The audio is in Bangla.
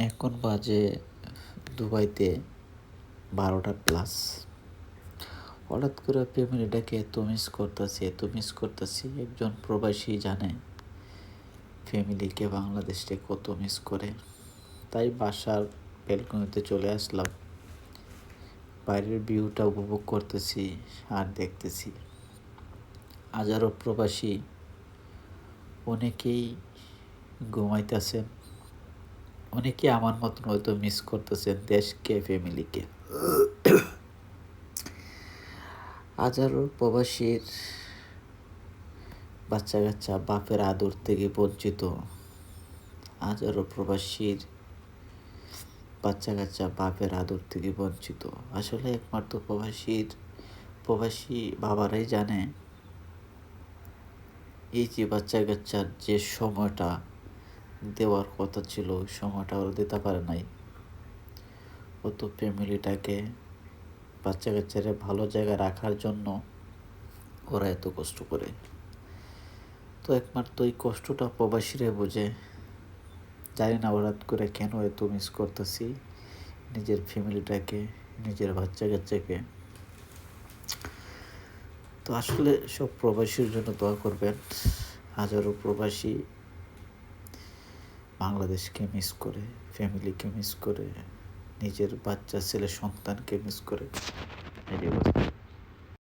এখন বাজে দুবাইতে 12টা প্লাস। হঠাৎ করে ফ্যামিলিটাকে এত মিস করতেছি। একজন প্রবাসী জানে ফ্যামিলিকে বাংলাদেশে কত মিস করে। তাই বাসার ব্যালকনিতে চলে আসলাম, বাইরের ভিউটা উপভোগ করতেছি আর দেখতেছি হাজারো প্রবাসী অনেকেই ঘুমাইতেছেন, অনেকে আমার মতন হয়তো মিস করতেছেন দেশকে, ফ্যামিলিকে। হাজারো প্রবাসীর বাচ্চা কাচ্চা বাপের আদর থেকে বঞ্চিত। হাজারো প্রবাসীর বাচ্চা কাচ্চা বাপের আদর থেকে বঞ্চিত। আসলে একমাত্র প্রবাসী বাবারাই জানে এই যে বাচ্চা কাচ্চার যে সময়টা দেওয়ার কথা ছিল ওই সময়টা ওরা দিতে পারে নাই। ও তো ফ্যামিলিটাকে, বাচ্চা কাচ্চারে ভালো জায়গায় রাখার জন্য ওরা এত কষ্ট করে। তো একমাত্র এই কষ্টটা প্রবাসীরা বোঝে। জানি না হঠাৎ করে কেন এত মিস করতেছি নিজের ফ্যামিলিটাকে, নিজের বাচ্চা কাচ্চাকে। তো আসলে সব প্রবাসীর জন্য দোয়া করবেন। হাজারো প্রবাসী বাংলাদেশকে মিস করে, ফ্যামিলিকে মিস করে, নিজের বাচ্চা ছেলে সন্তানকে মিস করে।